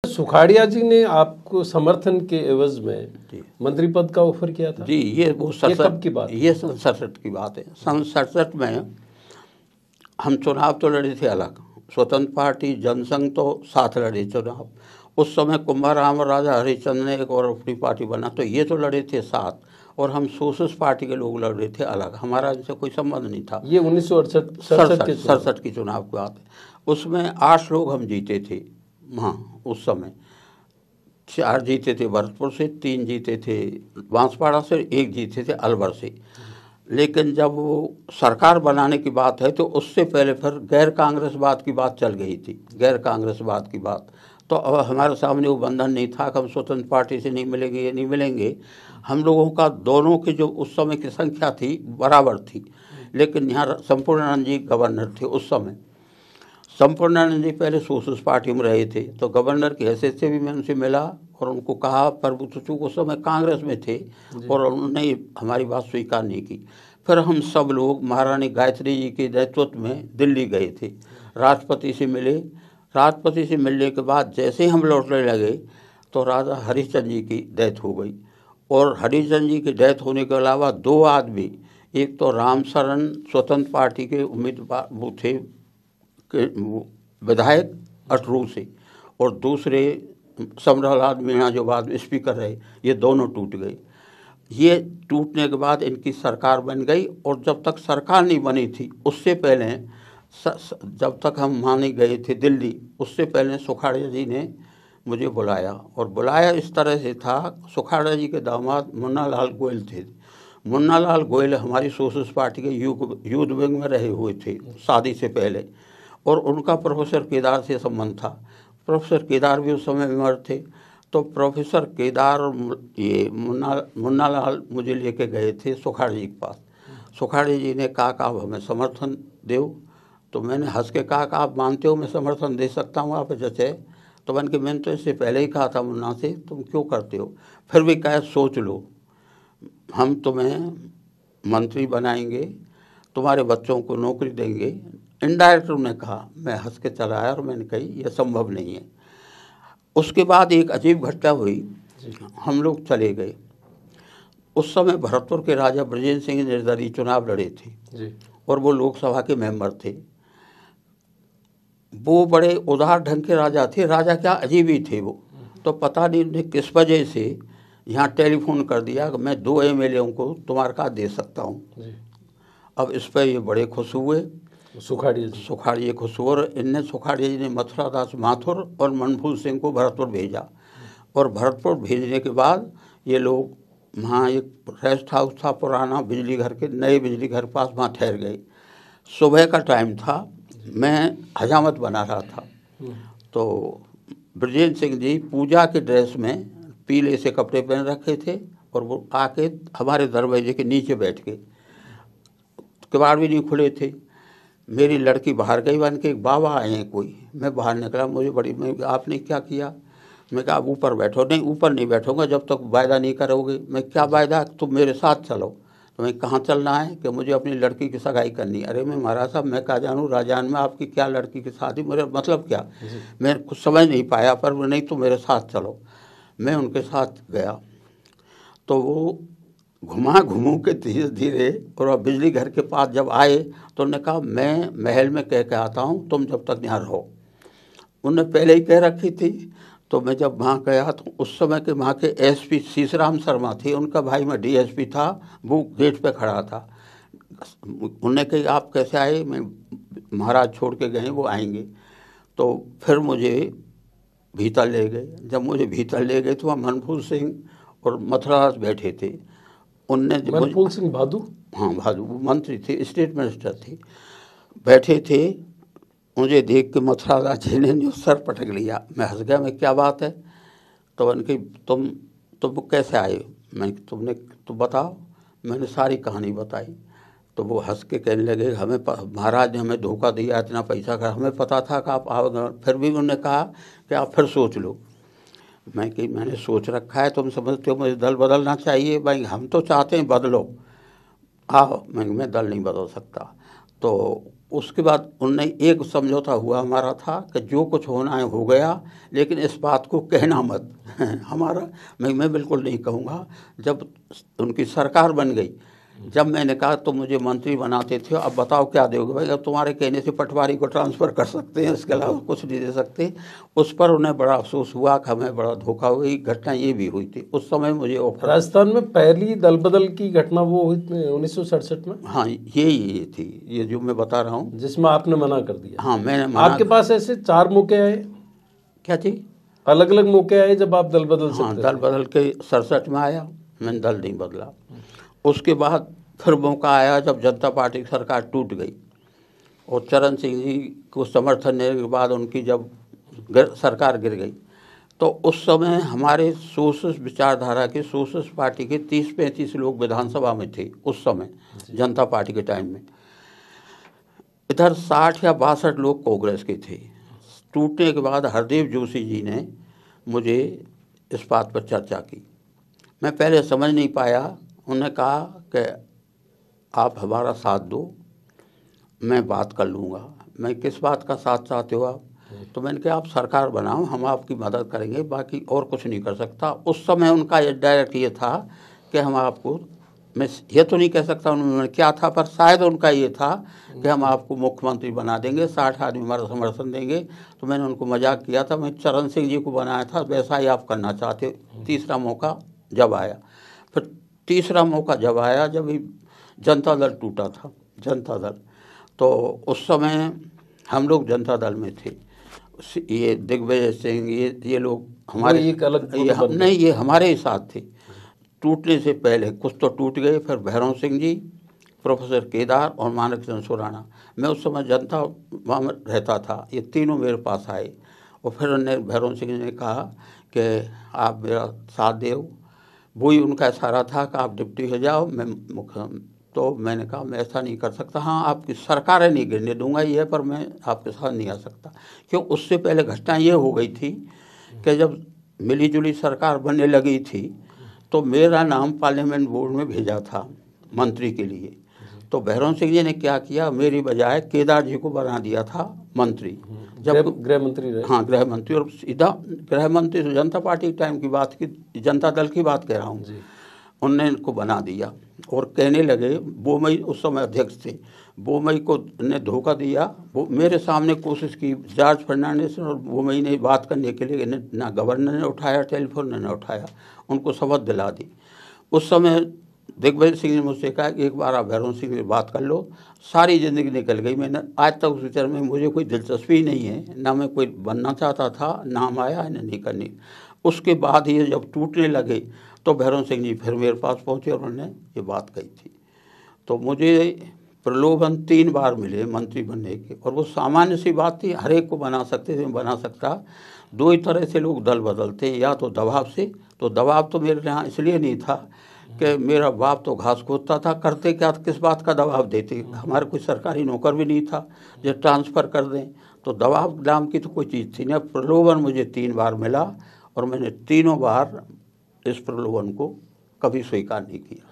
सुखाड़िया जी ने आपको समर्थन के एवज में मंत्री पद का ऑफर किया था जी। ये वो कब की बात? ये सन 67 की बात है। सन 67 में हम चुनाव तो लड़े थे अलग, स्वतंत्र पार्टी जनसंघ तो साथ लड़े चुनाव। उस समय कुंभाराम और राजा हरिश्चंद्र ने एक और अपनी पार्टी बना, तो ये तो लड़े थे साथ, और हम सोशलिस्ट पार्टी के लोग लड़ रहे थे अलग, हमारा इनसे कोई संबंध नहीं था। ये 1967 की चुनाव की बात है। उसमें 8 लोग हम जीते थे वहाँ उस समय। 4 जीते थे भरतपुर से, 3 जीते थे बांसवाड़ा से, 1 जीते थे अलवर से। लेकिन जब वो सरकार बनाने की बात है तो उससे पहले फिर गैर कांग्रेसवाद की बात चल गई थी, गैर कांग्रेसवाद की बात। तो अब हमारे सामने वो बंधन नहीं था कि हम स्वतंत्र पार्टी से नहीं मिलेंगे, ये नहीं मिलेंगे। हम लोगों का दोनों की जो उस समय की संख्या थी बराबर थी। लेकिन यहाँ संपूर्णानंद जी गवर्नर थे उस समय। संपूर्णानंद जी पहले सोशलिस्ट पार्टी में रहे थे, तो गवर्नर की हैसियत से भी मैं उनसे मिला और उनको कहा, पर वो तो उस समय कांग्रेस में थे और उन्होंने हमारी बात स्वीकार नहीं की। फिर हम सब लोग महारानी गायत्री जी के नेतृत्व में दिल्ली गए थे, राष्ट्रपति से मिले। राष्ट्रपति से मिलने के बाद जैसे ही हम लौटने लगे तो राजा हरिश्चंद्र जी की डेथ हो गई। और हरिश्चंद्र जी की डेथ होने के अलावा 2 आदमी, एक तो राम शरण स्वतंत्र पार्टी के उम्मीदवार वो थे विधायक अटरू से, और दूसरे समरलाल मीणा जो बाद में स्पीकर रहे, ये दोनों टूट गए। ये टूटने के बाद इनकी सरकार बन गई। और जब तक सरकार नहीं बनी थी उससे पहले, जब तक हम वहाँ नहीं गए थे दिल्ली, उससे पहले सुखाड़िया जी ने मुझे बुलाया। और बुलाया इस तरह से था, सुखाड़िया जी के दामाद मुन्नालाल गोयल थे। मुन्नालाल गोयल हमारी सोशलिस्ट पार्टी के यूथ विंग में रहे हुए थे शादी से पहले, और उनका प्रोफेसर केदार से संबंध था। प्रोफेसर केदार भी उस समय बीमार थे। तो प्रोफेसर केदार ये मुन्नालाल मुझे लेके गए थे सुखाड़ी जी के पास। सुखाड़ी जी ने कहा आप हमें समर्थन दो। तो मैंने हंस के कहा आप मानते हो मैं समर्थन दे सकता हूँ आप जैसे? तो मैंने तो इससे पहले ही कहा था मुन्ना से, तुम क्यों करते हो? फिर भी कहे सोच लो, हम तुम्हें मंत्री बनाएंगे, तुम्हारे बच्चों को नौकरी देंगे। इनडायरेक्ट उन्होंने कहा। मैं हंस के चला आया और मैंने कही यह संभव नहीं है। उसके बाद एक अजीब घटना हुई, हम लोग चले गए। उस समय भरतपुर के राजा ब्रजेंद्र सिंह निर्दलीय चुनाव लड़े थे और वो लोकसभा के मेंबर थे। वो बड़े उदार ढंग के राजा थे, राजा क्या अजीब ही थे वो। तो पता नहीं उन्हें किस वजह से यहाँ टेलीफोन कर दिया कि मैं 2 MLA को तुम्हारे का दे सकता हूँ। अब इस पर ये बड़े खुश हुए, सुखाड़िया खुश हुए, और इनने सुखाड़िया जी ने मथुरा दास माथुर और मनभूल सिंह को भरतपुर भेजा। और भरतपुर भेजने के बाद ये लोग वहाँ एक रेस्ट हाउस था पुराना बिजली घर के, नए बिजली घर पास, वहाँ ठहर गए। सुबह का टाइम था, मैं हजामत बना रहा था। तो ब्रजेंद्र सिंह जी पूजा के ड्रेस में पीले से कपड़े पहन रखे थे और वो आके हमारे दरवाजे के नीचे बैठ गए। किवाड़ भी नहीं खुले थे। मेरी लड़की बाहर गई, बन के एक बाबा आए हैं कोई। मैं बाहर निकला, मुझे मैं आपने क्या किया? मैं कहा आप ऊपर बैठो। नहीं ऊपर नहीं बैठूंगा जब तक वायदा नहीं करोगे। मैं क्या वायदा? तुम मेरे साथ चलो। तो मैं कहाँ चलना है? कि मुझे अपनी लड़की की सगाई करनी। अरे मैं महाराज साहब मैं क्या जानूँ राजान में आपकी क्या लड़की की शादी, मेरा मतलब क्या? मैं कुछ समझ नहीं पाया, पर नहीं तो मेरे साथ चलो। मैं उनके साथ गया तो वो घूमू के धीरे धीरे, और अब बिजली घर के पास जब आए तो उन्होंने कहा मैं महल में कह के आता हूँ, तुम जब तक यहाँ रहो। उन्होंने पहले ही कह रखी थी। तो मैं जब वहाँ गया तो उस समय के वहाँ के SP शीशराम शर्मा थे, उनका भाई मैं DSP था, वो गेट पे खड़ा था। उन्होंने कहा आप कैसे आए? मैं महाराज छोड़ के गए, वो आएंगे। तो फिर मुझे भीतर ले गए। जब मुझे भीतर ले गए तो वहाँ मनभूल सिंह और मथुरादास बैठे थे। उनने मनभूल सिंह भादु, हाँ भादु, वो मंत्री थे, स्टेट मिनिस्टर थे, बैठे थे। मुझे देख के मथुरादास जी ने जो सर पटक लिया। मैं हंस गया, मैं क्या बात है? तो उनकी तुम कैसे आए? मैं तुम बताओ। मैंने सारी कहानी बताई। तो वो हंस के कहने लगे हमें महाराज ने हमें धोखा दिया, इतना पैसा का हमें पता था कि आप आओगे। फिर भी उन्होंने कहा कि आप फिर सोच लो। मैंने सोच रखा है, तुम समझते हो मुझे दल बदलना चाहिए? भाई हम तो चाहते हैं बदलो, आओ। मैं दल नहीं बदल सकता। तो उसके बाद उनने एक समझौता हुआ हमारा था कि जो कुछ होना है हो गया, लेकिन इस बात को कहना मत। हमारा मैं बिल्कुल नहीं कहूँगा। जब उनकी सरकार बन गई, जब मैंने कहा तो मुझे मंत्री बनाते थे, अब बताओ क्या दोगे भाई, अब तुम्हारे कहने से पटवारी को ट्रांसफ़र कर सकते हैं, इसके अलावा कुछ नहीं दे सकते। उस पर उन्हें बड़ा अफसोस हुआ कि हमें बड़ा धोखा हुई। घटना ये भी हुई थी उस समय मुझे ऑफर। राजस्थान में पहली दल बदल की घटना वो हुई 1967 में। हाँ, ये थी, ये जो मैं बता रहा हूँ, जिसमें आपने मना कर दिया। हाँ, मैंने मना। आपके पास ऐसे 4 मौके आए? क्या चीज? अलग अलग मौके आए जब आप दल बदल सकते? हाँ, दल बदल के 67 में आया, मैंने दल नहीं बदला। उसके बाद फिर मौका आया जब जनता पार्टी की सरकार टूट गई और चरण सिंह जी को समर्थन देने के बाद उनकी जब सरकार गिर गई, तो उस समय हमारे सोशलिस्ट विचारधारा के सोशलिस्ट पार्टी के 30-35 लोग विधानसभा में थे उस समय, जनता पार्टी के टाइम में। इधर 60 या 62 लोग कांग्रेस के थे। टूटने के बाद हरदेव जोशी जी ने मुझे इस बात पर चर्चा की। मैं पहले समझ नहीं पाया। उन्होंने कहा कि आप हमारा साथ दो, मैं बात कर लूँगा। मैं किस बात का साथ चाहते हो आप? तो मैंने कहा आप सरकार बनाओ, हम आपकी मदद करेंगे, बाकी और कुछ नहीं कर सकता। उस समय उनका ये डायरेक्ट ये था कि हम आपको, मैं ये तो नहीं कह सकता उन्होंने क्या था, पर शायद उनका ये था कि हम आपको मुख्यमंत्री बना देंगे, 60 आदमी हमारा समर्थन देंगे। तो मैंने उनको मजाक किया था, मैं चरण सिंह जी को बनाया था, वैसा ही आप करना चाहते हो। तीसरा मौका जब आया, फिर तीसरा मौका जब आया जब जनता दल टूटा था, जनता दल, तो उस समय हम लोग जनता दल में थे। ये दिग्विजय सिंह, ये लोग हमारे एक अलग नहीं, ये हमारे ही साथ थे। टूटने से पहले कुछ तो टूट गए, फिर भैरव सिंह जी, प्रोफेसर केदार और मानक चंद सुराना। मैं उस समय जनता वहाँ में रहता था, ये तीनों मेरे पास आए और फिर उन्हें भैरव सिंह ने कहा कि आप मेरा साथ दो। वही उनका इशारा था कि आप डिप्टी हो जाओ, मैं मुख्य। तो मैंने कहा मैं ऐसा नहीं कर सकता। हाँ, आपकी सरकारें नहीं गिरने दूंगा ये, पर मैं आपके साथ नहीं आ सकता। क्यों? उससे पहले घटना ये हो गई थी कि जब मिलीजुली सरकार बनने लगी थी तो मेरा नाम पार्लियामेंट बोर्ड में भेजा था मंत्री के लिए। तो भैरव सिंह जी ने क्या किया, मेरी बजाय केदार जी को बना दिया था मंत्री। जब गृह मंत्री रहे। हाँ, गृह मंत्री, और सीधा गृह मंत्री तो जनता पार्टी टाइम की बात की, जनता दल की बात कह रहा हूँ। उनने इनको बना दिया और कहने लगे, बोमई उस समय अध्यक्ष थे, बोमई को ने धोखा दिया। वो मेरे सामने कोशिश की, जॉर्ज फर्नांडिस और बोमई ने बात करने के लिए, ना गवर्नर ने उठाया टेलीफोन, ने उठाया, उनको शपथ दिला दी। उस समय दिग्विजय सिंह ने मुझसे कहा कि एक बार आप भैरव सिंह से बात कर लो। सारी ज़िंदगी निकल गई। मैंने आज तक उस विचार में मुझे कोई दिलचस्पी नहीं है, ना मैं कोई बनना चाहता था, नाम आया है नहीं करनी। उसके बाद ये जब टूटने लगे तो भैरव सिंह जी फिर मेरे पास पहुँचे और उन्होंने ये बात कही थी। तो मुझे प्रलोभन 3 बार मिले मंत्री बनने के, और वो सामान्य सी बात थी, हर एक को बना सकते थे, बना सकता। 2 ही तरह से लोग दल बदलते हैं, या तो दबाव से। तो दबाव तो मेरे यहाँ इसलिए नहीं था कि मेरा बाप तो घास खोदता था, करते क्या, किस बात का दबाव देते, हमारे कोई सरकारी नौकर भी नहीं था जो ट्रांसफ़र कर दें। तो दबाव नाम की तो कोई चीज़ थी नहीं। प्रलोभन मुझे 3 बार मिला और मैंने तीनों बार इस प्रलोभन को कभी स्वीकार नहीं किया।